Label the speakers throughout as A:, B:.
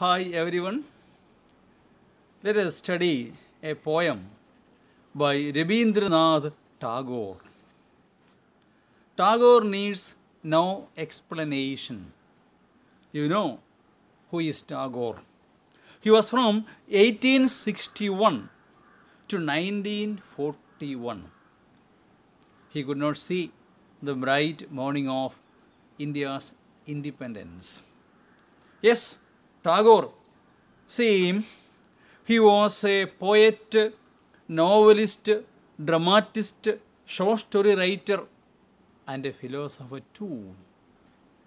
A: Hi everyone. Let us study a poem by Rabindranath Tagore. Tagore needs no explanation. You know who is Tagore. He was from 1861 to 1941. He could not see the bright morning of India's independence. Yes, Tagore, see, he was a poet, novelist, dramatist, short story writer, and a philosopher too.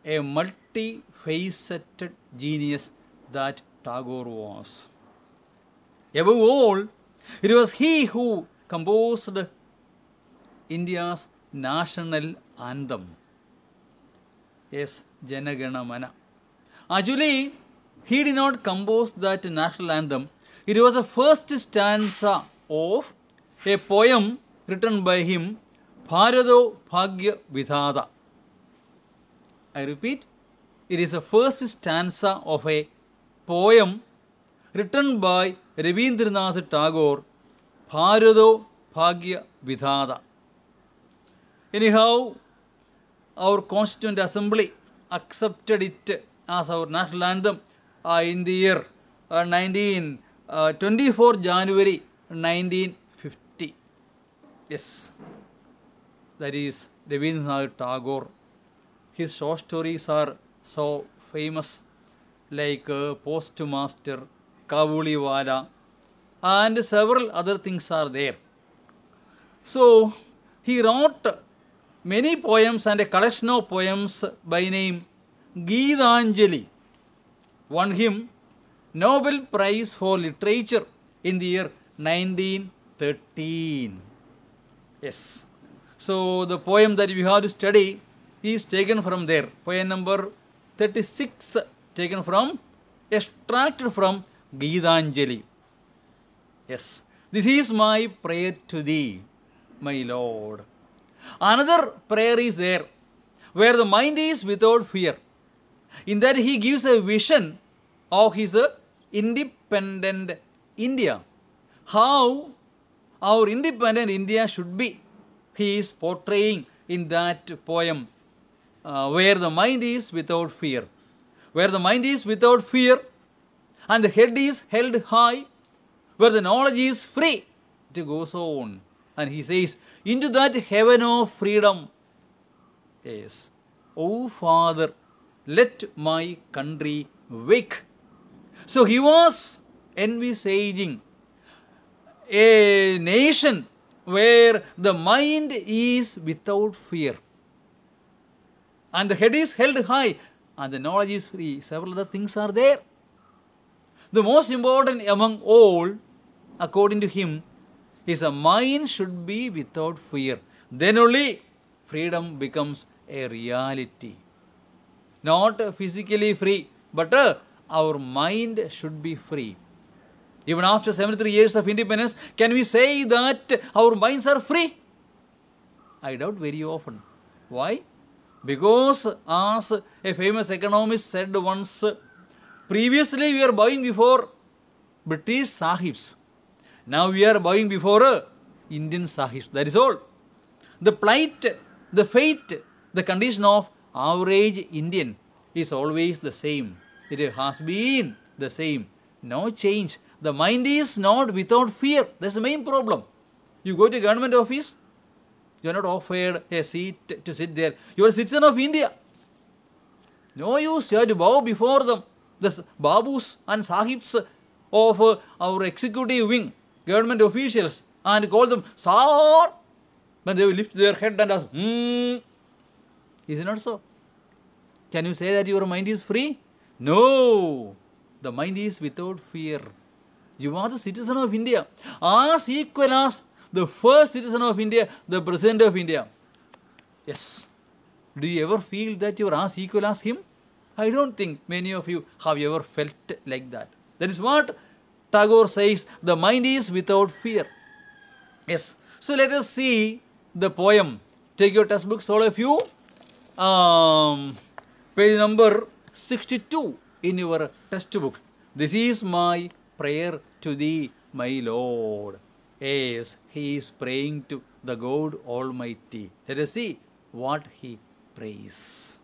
A: A multi-faceted genius that Tagore was. Above all, it was he who composed India's national anthem. Yes, Jana Gana Mana. Actually, he did not compose that national anthem. It was the first stanza of a poem written by him, Bharado Bhagya Vidhata. I repeat, it is the first stanza of a poem written by Rabindranath Tagore, Bharado Bhagya Vidhata. Anyhow, our Constituent Assembly accepted it as our national anthem in the year 24 January 1950. Yes, that is Rabindranath Tagore. His short stories are so famous, like Postmaster, Kabuliwala, and several other things are there. So, he wrote many poems and a collection of poems by name Geetanjali won him Nobel Prize for Literature in the year 1913. Yes. So, the poem that we have to study is taken from there. Poem number 36 taken from, extracted from Geetanjali. Yes. This is my prayer to thee, my Lord. Another prayer is there, where the mind is without fear. In that he gives a vision of his independent India. How our independent India should be, he is portraying in that poem, where the mind is without fear. Where the mind is without fear and the head is held high, where the knowledge is free, it goes on. And he says, into that heaven of freedom, yes, O Father, let my country wake. So he was envisaging a nation where the mind is without fear and the head is held high and the knowledge is free. Several other things are there. The most important among all, according to him, is a mind should be without fear. Then only freedom becomes a reality. Not physically free, but our mind should be free. Even after 73 years of independence, can we say that our minds are free? I doubt very often. Why? Because as a famous economist said once, previously we were bowing before British Sahibs. Now we are bowing before Indian Sahibs. That is all. The plight, the fate, the condition of average Indian is always the same. It has been the same. No change. The mind is not without fear. That's the main problem. You go to a government office, you are not offered a seat to sit there. You are a citizen of India. No use. You have to bow before them. The Babus and Sahibs of our executive wing, government officials, and call them Sir. When they will lift their head and ask, Is it not so? Can you say that your mind is free? No. The mind is without fear. You are the citizen of India, as equal as the first citizen of India, the President of India. Yes. Do you ever feel that you are as equal as him? I don't think many of you have ever felt like that. That is what Tagore says, the mind is without fear. Yes. So let us see the poem. Take your textbooks, all of you. Page number 62 in your textbook. This is my prayer to thee, my Lord. Yes, he is praying to the God Almighty. Let us see what he prays.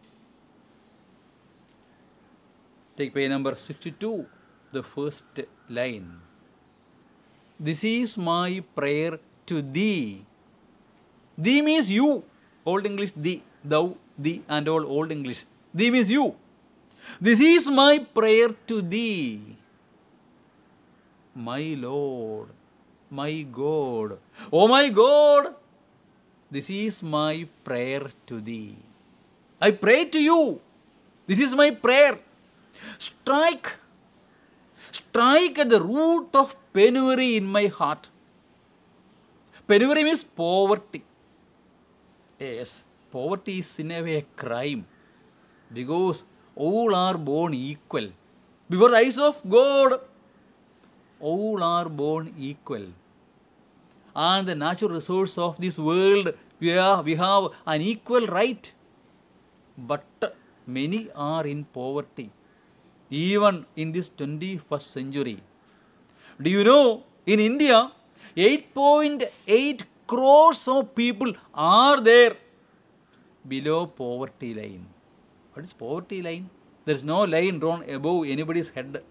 A: Take page number 62, the first line. This is my prayer to thee. Thee means you. Old English, thee, thou, thee, and all Old English. Thee means you. This is my prayer to thee, my Lord, my God. Oh my God, this is my prayer to thee. I pray to you. This is my prayer. Strike at the root of penury in my heart. Penury means poverty. Yes, poverty is in a way a crime, because all are born equal. Before the eyes of God, all are born equal. And the natural resource of this world, we have an equal right. But many are in poverty, even in this 21st century. Do you know, in India, 8.8 crores of people are there below poverty line. What is poverty line? There is no line drawn above anybody's head.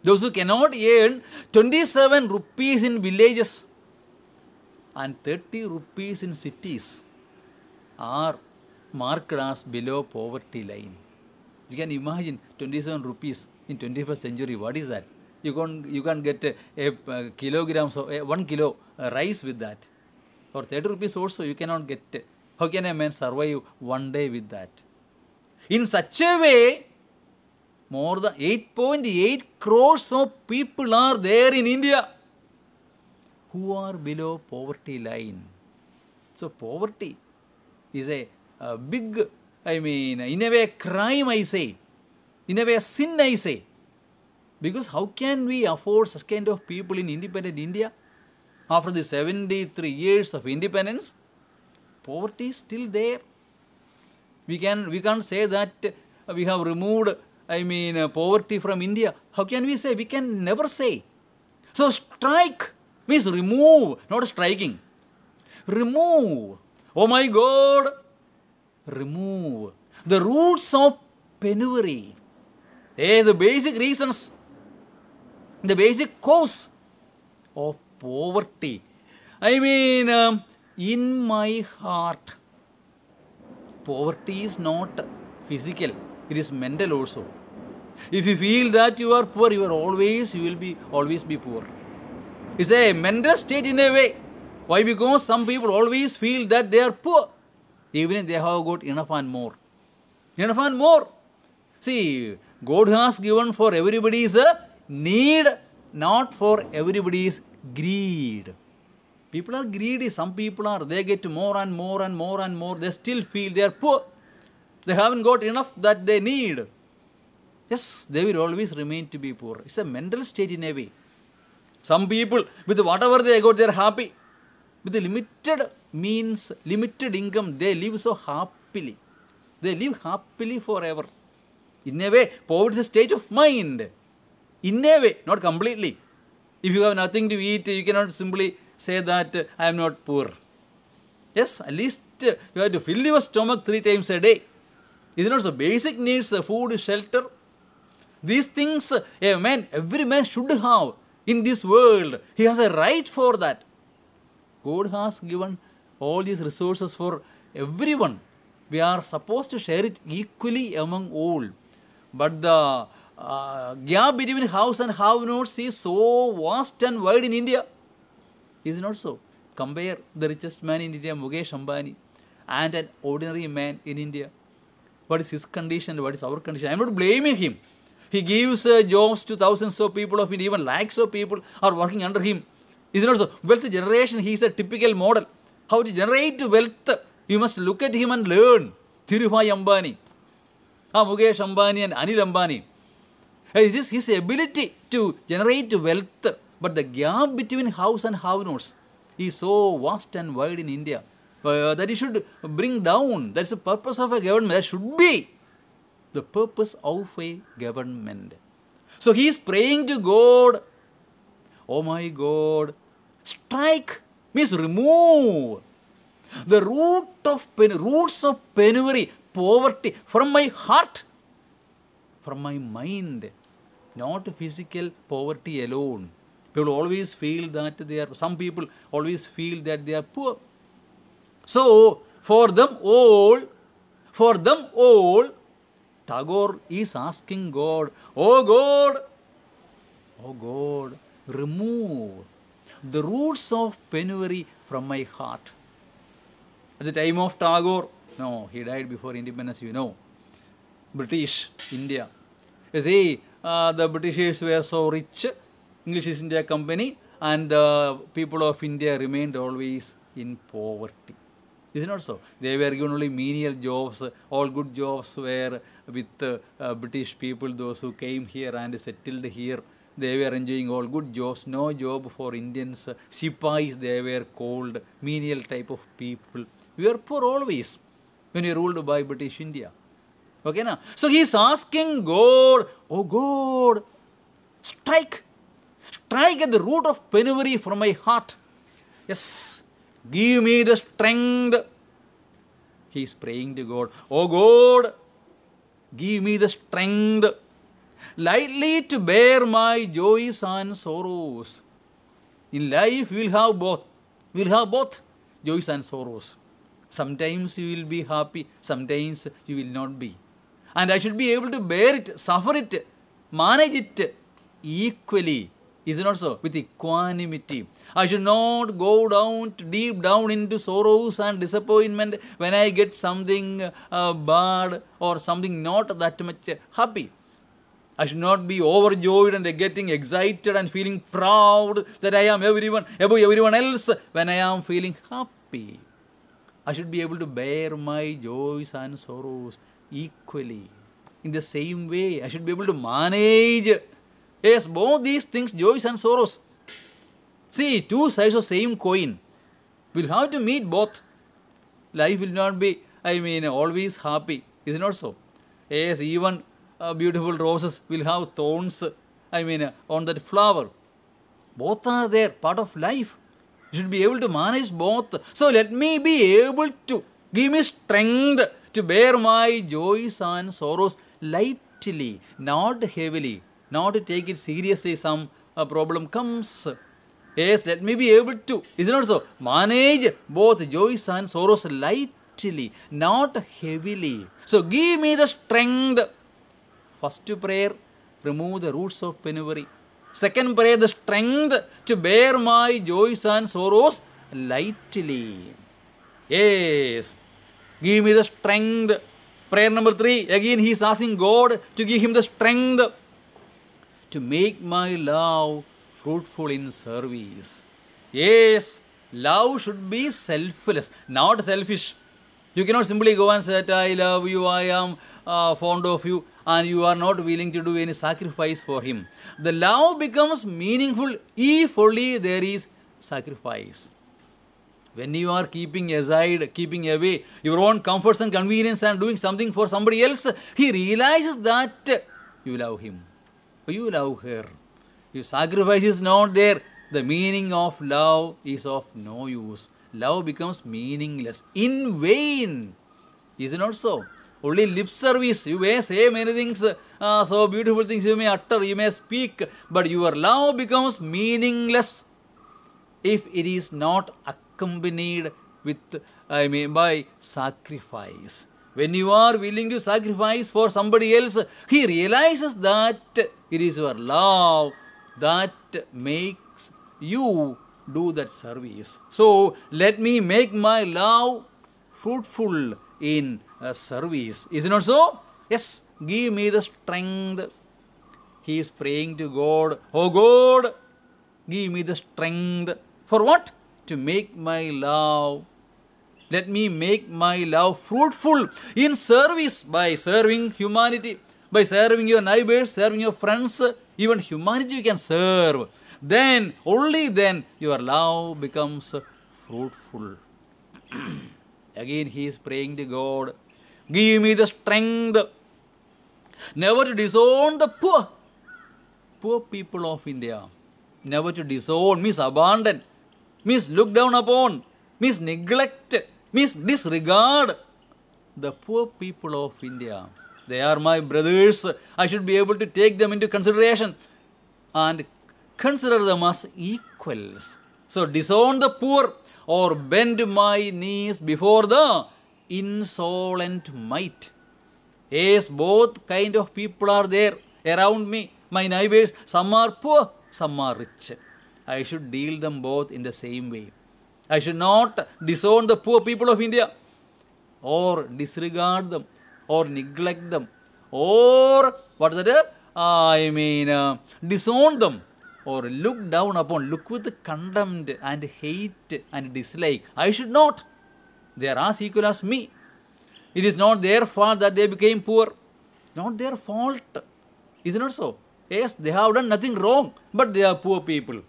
A: Those who cannot earn 27 rupees in villages and 30 rupees in cities are marked as below poverty line. You can imagine 27 rupees in 21st century. What is that? You can't get a kilograms of 1 kilo rice with that. Or 30 rupees also you cannot get. How can a man survive one day with that? In such a way, more than 8.8 crores of people are there in India who are below poverty line. So poverty is a big, in a way, crime, I say. In a way, sin, I say. Because how can we afford such kind of people in independent India? After the 73 years of independence, poverty is still there. We can't say that we have removed, poverty from India. How can we say? We can never say. So strike means remove, not striking. Remove. Oh my God. Remove the roots of penury. The basic reasons, the basic cause of poverty. In my heart. Poverty is not physical, it is mental also. If you feel that you are poor, you will always be poor. It's a mental state in a way. Why? Because some people always feel that they are poor, even if they have got enough and more. Enough and more. See, God has given for everybody's need, not for everybody's greed. People are greedy. Some people are, they get more and more and more and more. They still feel they are poor. They haven't got enough that they need. Yes, they will always remain to be poor. It's a mental state in a way. Some people, with whatever they got, they are happy. With the limited means, limited income, they live so happily. They live happily forever. In a way, poverty is a state of mind. In a way, not completely. If you have nothing to eat, you cannot simply say that I am not poor. Yes, at least you have to fill your stomach 3 times a day. Is it not so? Basic needs, food, shelter. These things every man should have in this world. He has a right for that. God has given all these resources for everyone. We are supposed to share it equally among all. But the gap between haves and have-nots is so vast and wide in India. Is it not so? Compare the richest man in India, Mukesh Ambani, and an ordinary man in India. What is his condition? What is our condition? I am not blaming him. He gives jobs to thousands of people, of even lakhs of people are working under him. Is it not so? Wealth generation, he is a typical model. How to generate wealth? You must look at him and learn. Dhirubhai Ambani, Mukesh Ambani and Anil Ambani. It is his ability to generate wealth. But the gap between haves and have-nots is so vast and wide in India that he should bring down. That's the purpose of a government. That should be the purpose of a government. So he is praying to God, oh my God, strike means remove the roots of penury, poverty from my heart, from my mind. Not physical poverty alone. People always feel that some people always feel that they are poor. So, for them all, Tagore is asking God, oh God, remove the roots of penury from my heart. At the time of Tagore, no, he died before independence, British India. You see, the Britishers were so rich, English East India Company, and the people of India remained always in poverty. Is it not so? They were given only menial jobs. All good jobs were with British people, those who came here and settled here. They were enjoying all good jobs. No job for Indians. Sipais, they were called, menial type of people. We were poor always when we ruled by British India. Okay, now? So he is asking God, oh God, strike at the root of penury from my heart. Yes, give me the strength. He is praying to God, oh God, give me the strength lightly to bear my joys and sorrows. In life, we will have both. We will have both joys and sorrows. Sometimes you will be happy, sometimes you will not be. And I should be able to bear it, suffer it, manage it equally. Is it not so? With equanimity. I should not go deep down into sorrows and disappointment when I get something bad or something not that much happy. I should not be overjoyed and getting excited and feeling proud that I am above everyone else when I am feeling happy. I should be able to bear my joys and sorrows equally. In the same way, I should be able to manage, yes, both these things, joys and sorrows. See, two sides of same coin. We'll have to meet both. Life will not be, always happy. Is it not so? Yes, even beautiful roses will have thorns, on that flower. Both are there, part of life. You should be able to manage both. So let me be able to give me strength to bear my joys and sorrows lightly, not heavily, not to take it seriously. Some problem comes. Yes, let me be able to, is it not so? Manage both joys and sorrows lightly, not heavily. So give me the strength. First prayer, remove the roots of penury. Second prayer, the strength to bear my joys and sorrows lightly. Yes, give me the strength. Prayer number 3, again he is asking God to give him the strength to make my love fruitful in service. Yes, love should be selfless, not selfish. You cannot simply go and say, I love you, I am fond of you, and you are not willing to do any sacrifice for him. The love becomes meaningful if only there is sacrifice. When you are keeping aside, keeping away your own comforts and convenience and doing something for somebody else, he realizes that you love him, you love her. If sacrifice is not there, the meaning of love is of no use. Love becomes meaningless, in vain. Is it not so? Only lip service. You may say many things, so beautiful things you may utter, you may speak, but your love becomes meaningless if it is not accompanied with, by sacrifice. When you are willing to sacrifice for somebody else, he realizes that it is your love that makes you do that service. So, let me make my love fruitful in service. Is it not so? Yes, give me the strength. He is praying to God, oh God, give me the strength. For what? To make my love. Let me make my love fruitful in service by serving humanity, by serving your neighbors, serving your friends, even humanity you can serve. Then, only then, your love becomes fruitful. Again, he is praying to God, give me the strength never to disown the poor. poor people of India. Never to disown means abandon, means look down upon, means neglect, means disregard the poor people of India. They are my brothers. I should be able to take them into consideration and consider them as equals. So disown the poor or bend my knees before the insolent might. Yes, both kind of people are there around me, my neighbors. Some are poor, some are rich. I should deal them both in the same way. I should not disown the poor people of India or disregard them or neglect them or disown them or look down upon, look with contempt and hate and dislike. I should not. They are as equal as me. It is not their fault that they became poor. Not their fault. Is it not so? Yes, they have done nothing wrong, but they are poor people.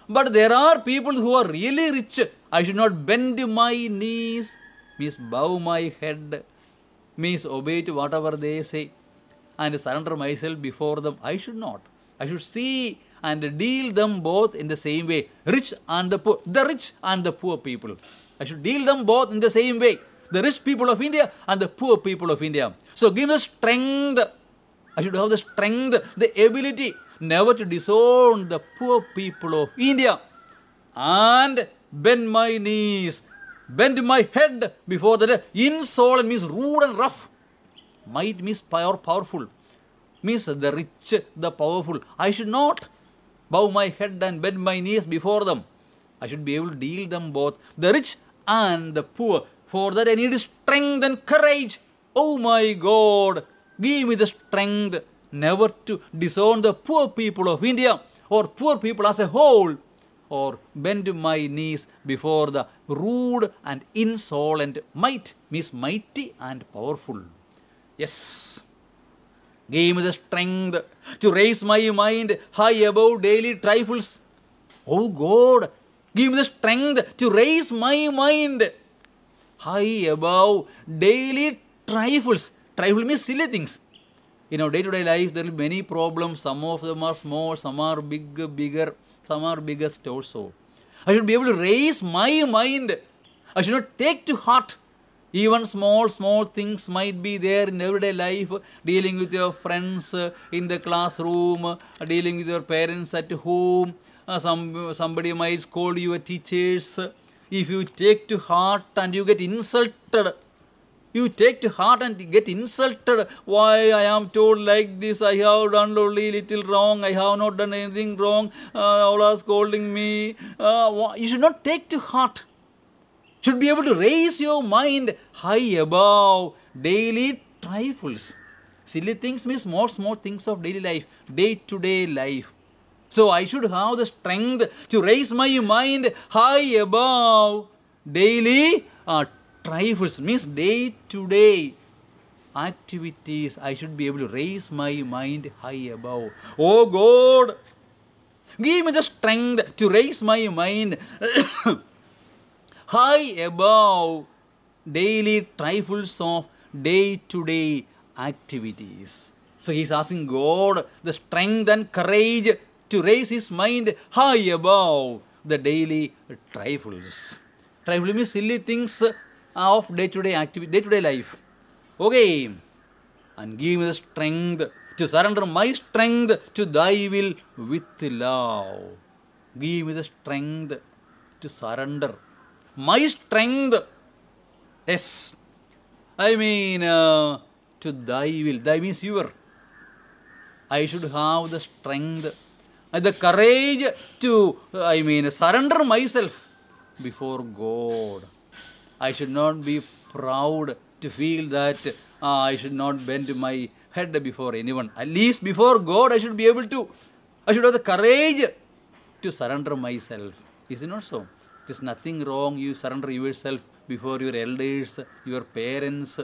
A: But there are people who are really rich. I should not bend my knees, means bow my head, means obey to whatever they say and surrender myself before them. I should not. I should see and deal them both in the same way. Rich and the poor. The rich and the poor people. I should deal them both in the same way. The rich people of India and the poor people of India. So give me strength. I should have the strength, the ability never to disown the poor people of India and bend my knees, bend my head before the insolent means rude and rough. Might means powerful, means the rich, the powerful. I should not bow my head and bend my knees before them. I should be able to deal them both, the rich and the poor. For that I need strength and courage. Oh my God, give me the strength never to disown the poor people of India or poor people as a whole or bend my knees before the rude and insolent might, means mighty and powerful. Yes. Give me the strength to raise my mind high above daily trifles. Oh God, give me the strength to raise my mind high above daily trifles. Trifle means silly things. In our day-to-day life, there will be many problems. Some of them are small, some are bigger, some are biggest also. I should be able to raise my mind. I should not take to heart. Even small things might be there in everyday life. Dealing with your friends in the classroom, dealing with your parents at home. Somebody might scold you, teachers. If you take to heart and you get insulted, you take to heart and get insulted. Why I am told like this? I have done only little wrong. I have not done anything wrong. All are scolding me. You should not take to heart. Should be able to raise your mind high above daily trifles. Silly things means small things of daily life, day-to-day life. So I should have the strength to raise my mind high above daily trifles, means day-to-day activities. I should be able to raise my mind high above. Oh God, give me the strength to raise my mind high above daily trifles of day-to-day activities. So he is asking God the strength and courage to raise his mind high above the daily trifles. Trifle means silly things of day-to-day activity, day-to-day life. Okay. And give me the strength to surrender my strength to thy will with love. Give me the strength to surrender my strength. Yes. To thy will. Thy means your. I should have the strength and the courage to, surrender myself before God. I should not be proud to feel that I should not bend my head before anyone. At least before God, I should be able to. I should have the courage to surrender myself. Is it not so? There is nothing wrong. You surrender yourself before your elders, your parents.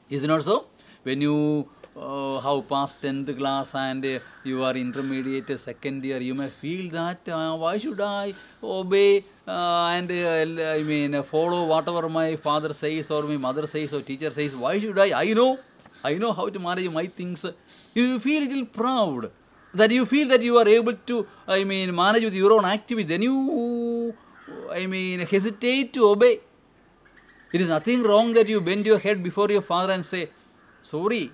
A: Is it not so? When you have passed 10th class and you are intermediate second year, you may feel that why should I obey and follow whatever my father says or my mother says or teacher says? Why should I? I know how to manage my things. You feel a little proud. that you feel that you are able to, manage with your own activities, then you, hesitate to obey. It is nothing wrong that you bend your head before your father and say, sorry,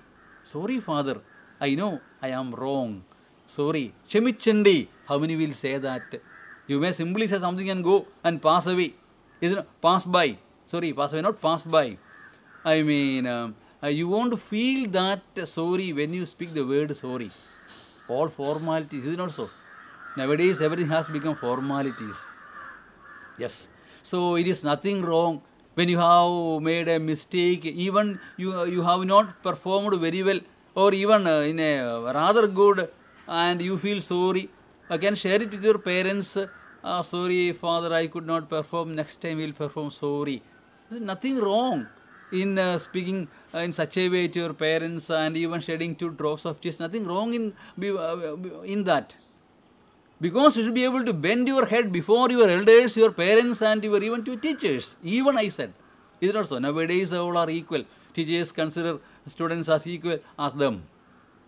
A: father, I know I am wrong. Sorry, Shemichandi. How many will say that? You may simply say something and go and pass away. Isn't it? Pass by. Sorry, pass away, not pass by. You won't feel that sorry when you speak the word sorry. All formalities, is it not so? Nowadays, everything has become formalities. Yes. So, it is nothing wrong when you have made a mistake, even you have not performed very well, or even in a rather good, and you feel sorry. You can share it with your parents. Sorry, father, I could not perform. Next time we'll perform. Sorry. There is nothing wrong in speaking in such a way to your parents and even shedding 2 drops of tears. Nothing wrong in that. Because you should be able to bend your head before your elders, your parents, and even to teachers. Even I said. Is it not so? Nowadays all are equal. Teachers consider students as equal as them.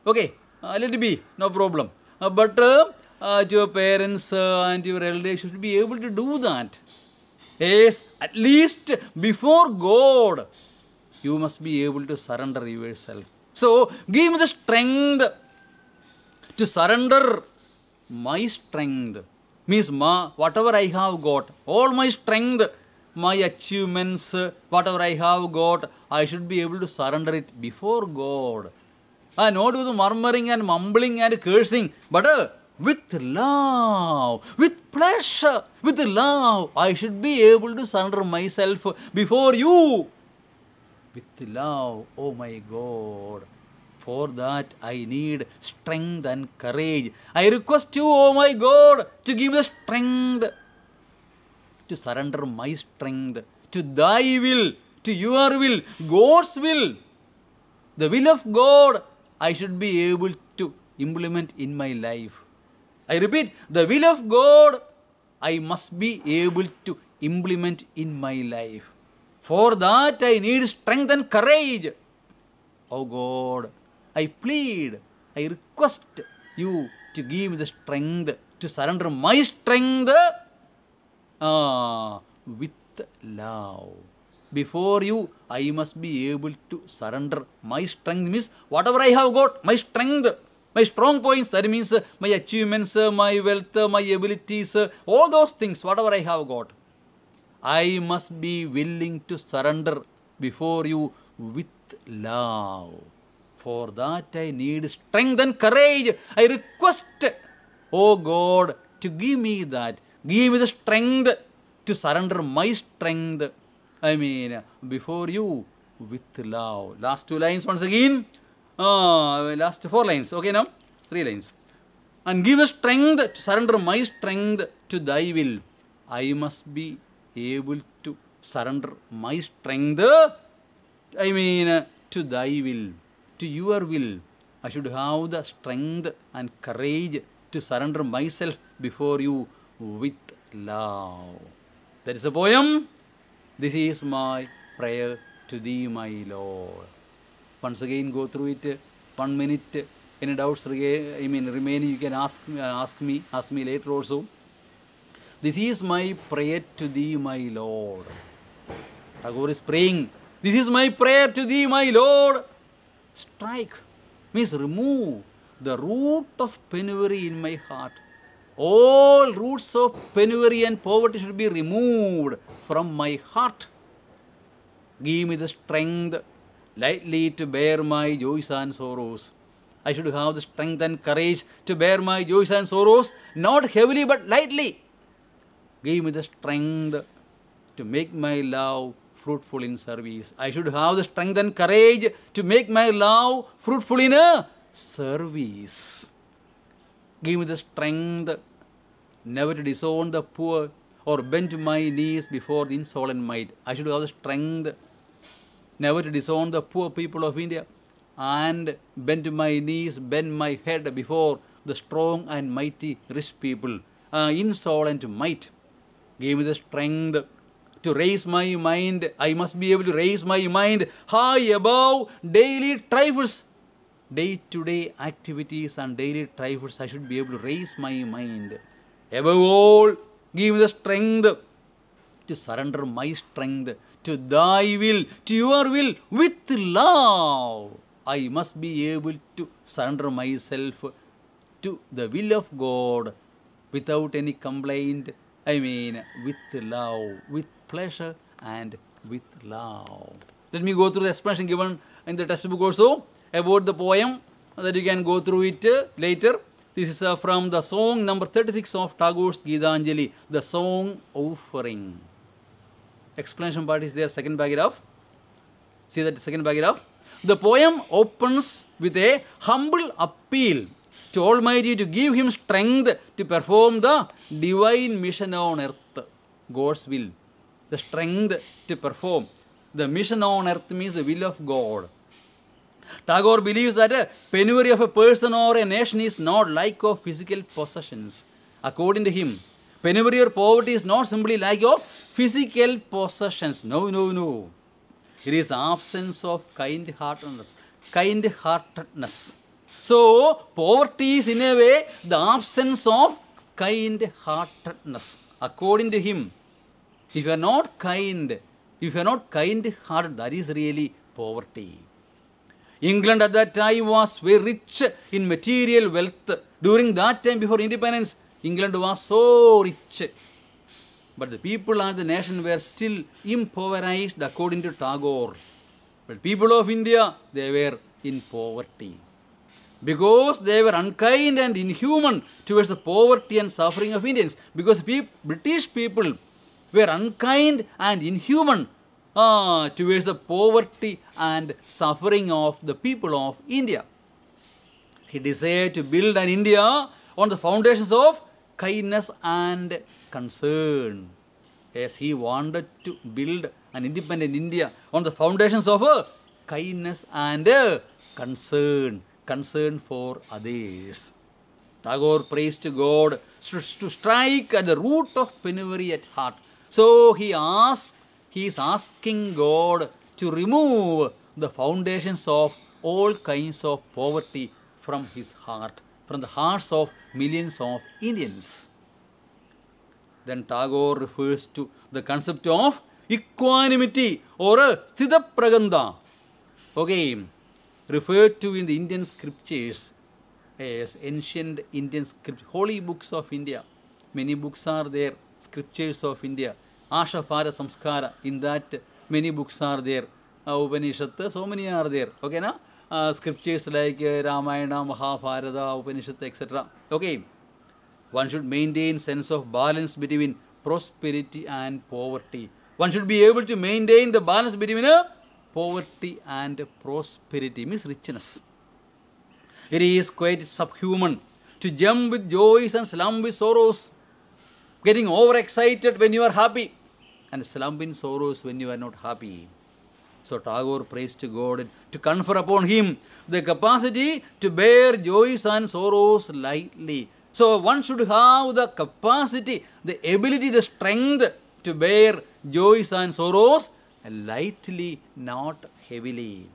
A: Okay, let it be, no problem. But your parents and your elders should be able to do that. Yes, at least before God, you must be able to surrender yourself. So, give me the strength to surrender my strength. Means whatever I have got, all my strength, my achievements, whatever I have got, I should be able to surrender it before God. Not with murmuring and mumbling and cursing, but with love, with pleasure, with love, I should be able to surrender myself before you. With love, oh my God. For that I need strength and courage. I request you, oh my God, to give me the strength to surrender my strength to thy will, to your will, God's will. The will of God I should be able to implement in my life. I repeat, the will of God I must be able to implement in my life. For that I need strength and courage. Oh God, I plead, I request you to give me the strength to surrender my strength with love. Before you, I must be able to surrender my strength. Means whatever I have got, my strength, my strong points, that means my achievements, my wealth, my abilities, all those things, whatever I have got, I must be willing to surrender before you with love. For that I need strength and courage. I request, oh God, to give me that. Give me the strength to surrender my strength. Before you with love. Last 2 lines once again. Last 4 lines. Okay, now 3 lines. And give me strength to surrender my strength to thy will. I must be able to surrender my strength, to thy will, to your will. I should have the strength and courage to surrender myself before you with love. That is a poem. This is my prayer to thee, my Lord. Once again, go through it. 1 minute. Any doubts remaining, you can ask me later also. This is my prayer to thee, my Lord. Tagore is praying. This is my prayer to thee, my Lord. Strike means remove the root of penury in my heart. All roots of penury and poverty should be removed from my heart. Give me the strength lightly to bear my joys and sorrows. I should have the strength and courage to bear my joys and sorrows, not heavily but lightly. Give me the strength to make my love fruitful in service. I should have the strength and courage to make my love fruitful in a service. Give me the strength never to disown the poor or bend my knees before the insolent might. I should have the strength never to disown the poor people of India and bend my knees, bend my head before the strong and mighty rich people, insolent might. Give me the strength to raise my mind. I must be able to raise my mind high above daily trifles. day-to-day activities and daily trifles, I should be able to raise my mind. Above all, give me the strength to surrender my strength to thy will, to your will, with love. I must be able to surrender myself to the will of God without any complaint. With love, with pleasure, and with love. Let me go through the explanation given in the textbook also about the poem, that you can go through it later. This is from the song number 36 of Tagore's Gitanjali, the song offering. Explanation part is there, second paragraph. See that second paragraph. The poem opens with a humble appeal to Almighty to give him strength to perform the divine mission on earth, God's will. The strength to perform. The mission on earth means the will of God. Tagore believes that a penury of a person or a nation is not lack of physical possessions. According to him, penury or poverty is not simply lack of physical possessions. No. It is absence of kind-heartedness. So, poverty is in a way the absence of kind-heartedness. According to him, if you are not kind, if you are not kind-hearted, that is really poverty. England at that time was very rich in material wealth. During that time, before independence, England was so rich. But the people and the nation were still impoverished according to Tagore. But people of India, they were in poverty. Because they were unkind and inhuman towards the poverty and suffering of Indians. Because British people were unkind and inhuman towards the poverty and suffering of the people of India. He desired to build an India on the foundations of kindness and concern. Yes, he wanted to build an independent India on the foundations of kindness and concern for others. Tagore prays to God to strike at the root of penury at heart. So he is asking God to remove the foundations of all kinds of poverty from his heart, from the hearts of millions of Indians. Then Tagore refers to the concept of equanimity or sthitapraganda. Okay, referred to in the Indian scriptures as ancient Indian holy books of India. Many books are there, scriptures of India. Ashapara Samskara, in that many books are there. Upanishad, so many are there. Okay, na? Scriptures like Ramayana, Mahabharata, Upanishad, etc. Okay, one should maintain sense of balance between prosperity and poverty. One should be able to maintain the balance between poverty and prosperity, means richness. It is quite subhuman to jump with joys and slump with sorrows, getting overexcited when you are happy and slump in sorrows when you are not happy. So Tagore prays to God to confer upon him the capacity to bear joys and sorrows lightly. So one should have the capacity, the ability, the strength to bear joys and sorrows lightly, not heavily.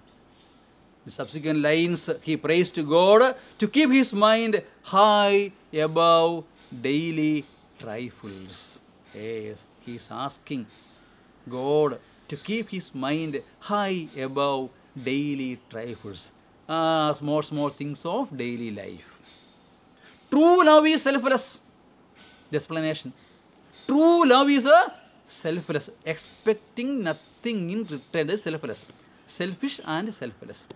A: The subsequent lines, he prays to God to keep his mind high above daily trifles. Yes, he is asking God to keep his mind high above daily trifles, small things of daily life. True love is selfless. The explanation. True love is selfless, expecting nothing in return. Is selfless, selfish and selfless.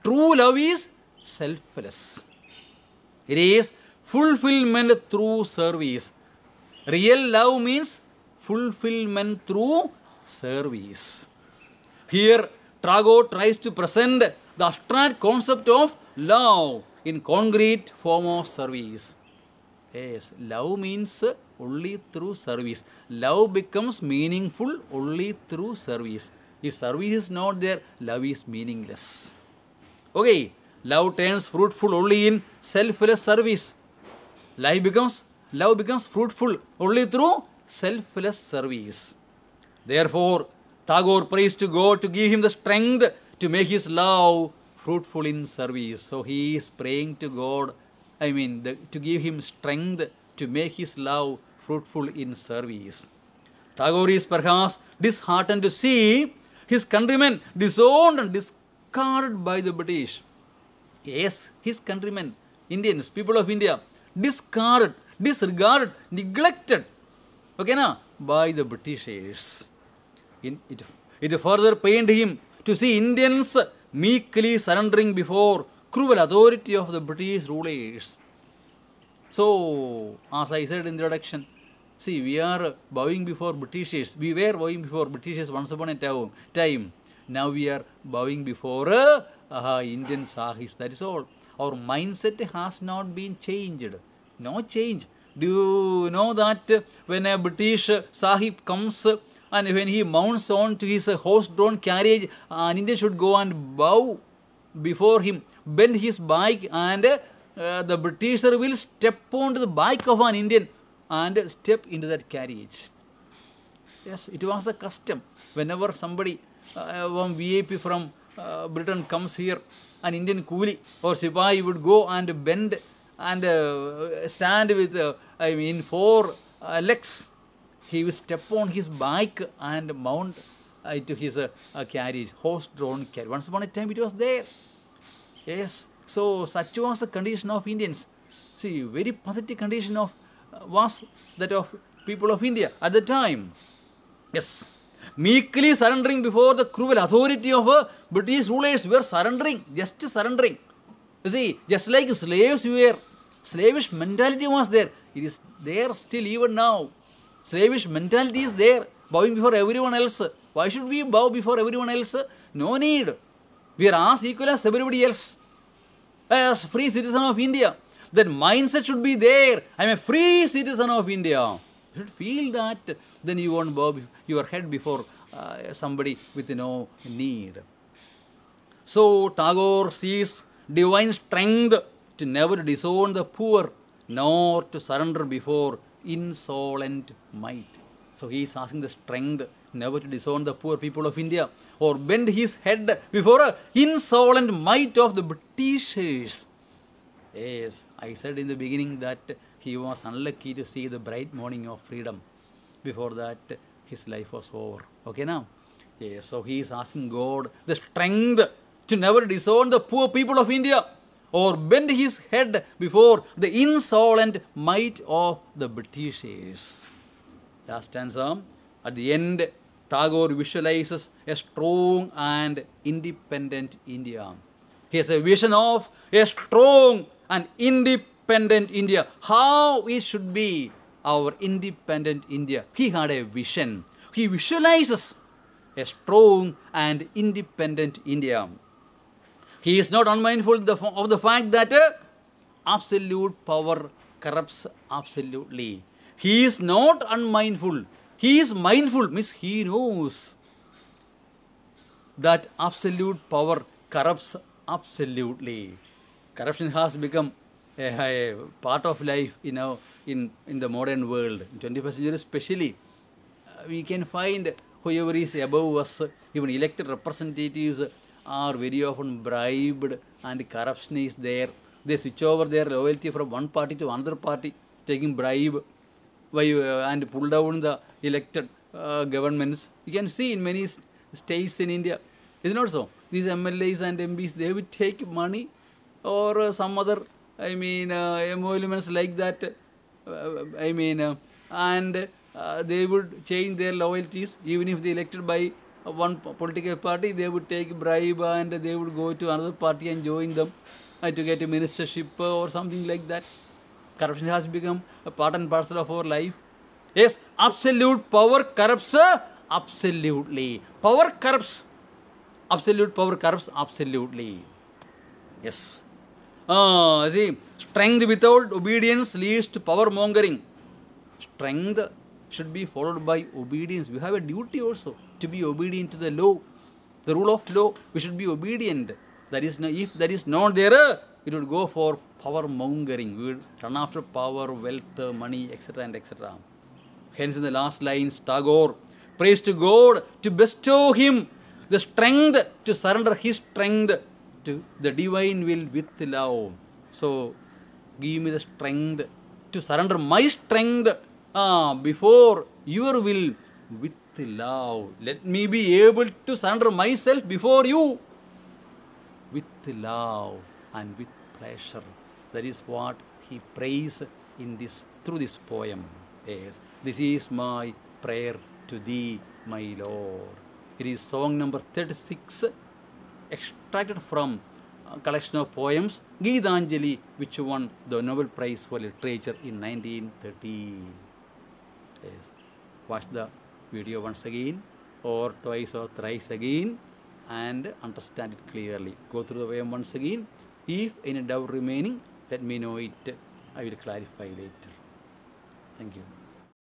A: True love is selfless. It is fulfillment through service. Real love means fulfillment through service. Here, Tagore tries to present the abstract concept of love in concrete form of service. Yes, love means only through service. Love becomes meaningful only through service. If service is not there, love is meaningless. Okay, love turns fruitful only in selfless service. Love becomes fruitful only through selfless service. Therefore, Tagore prays to God to give him the strength to make his love fruitful in service. So he is praying to God, to give him strength to make his love fruitful in service. Tagore is perhaps disheartened to see his countrymen disowned and discarded by the British. Yes, his countrymen, Indians, people of India, discarded, disregarded, neglected, okay, na, by the Britishers. It further pained him to see Indians meekly surrendering before cruel authority of the British rulers. So, as I said in the introduction, see, we are bowing before Britishers. We were bowing before Britishers once upon a time. Now we are bowing before Indian Sahibs. That is all. Our mindset has not been changed. No change. Do you know that when a British Sahib comes and when he mounts on to his horse-drawn carriage, an Indian should go and bow before him, bend his back, and the Britisher will step onto the back of an Indian and step into that carriage. Yes, it was a custom. Whenever somebody, one VIP from Britain comes here, an Indian coolie or sipahi would go and bend and stand with, four legs. He will step on his back and mount to his carriage, horse-drawn carriage. Once upon a time it was there. Yes, so such was the condition of Indians. See, very pathetic condition of was that of people of India at the time. Yes, meekly surrendering before the cruel authority of British rulers. We were surrendering, just surrendering. You see, just like slaves were, slavish mentality was there. It is there still even now. Slavish mentality is there, bowing before everyone else. Why should we bow before everyone else? No need. We are as equal as everybody else. As free citizen of India, that mindset should be there. I am a free citizen of India. You should feel that. Then you won't bow your head before somebody with no need. So Tagore sees divine strength to never disown the poor, nor to surrender before insolent might. So he is asking the strength never to disown the poor people of India or bend his head before a insolent might of the Britishers. Yes, I said in the beginning that he was unlucky to see the bright morning of freedom. Before that, his life was over. Okay now? Yes, so he is asking God the strength to never disown the poor people of India or bend his head before the insolent might of the Britishers. Last stanza. At the end, Tagore visualizes a strong and independent India. He has a vision of a strong and independent India. How it should be, our independent India. He had a vision. He visualizes a strong and independent India. He is not unmindful of the fact that absolute power corrupts absolutely. He is not unmindful. He is mindful, means he knows that absolute power corrupts absolutely. Corruption has become a part of life, in the modern world. In 21st century especially, we can find whoever is above us, even elected representatives, are very often bribed, and corruption is there. They switch over their loyalty from one party to another party, taking bribe and pull down the elected governments. You can see in many states in India. Is it not so? These MLAs and MPs, they will take money or some other, emoluments like that. And they would change their loyalties. Even if they elected by one political party, they would take bribe and they would go to another party and join them to get a ministership or something like that. Corruption has become a part and parcel of our life. Yes, absolute power corrupts absolutely. Power corrupts. Absolute power corrupts absolutely. Yes. See, strength without obedience leads to power mongering. Strength should be followed by obedience. We have a duty also to be obedient to the law, the rule of law. We should be obedient. That is, if that is not there, it would go for power mongering. We would run after power, wealth, money, etc. and etc. Hence, in the last lines, Tagore prays to God to bestow him the strength to surrender his strength to the divine will with love. So give me the strength to surrender my strength before your will with love. Let me be able to surrender myself before you with love and with pleasure. That is what he prays in this through this poem. Yes, this is my prayer to thee, my Lord. It is song number 36, extracted from a collection of poems, Geetanjali, which won the Nobel Prize for Literature in 1913. Yes. Watch the video once again, or twice or thrice again, and understand it clearly. Go through the poem once again. If any doubt remaining, let me know it. I will clarify later. Thank you.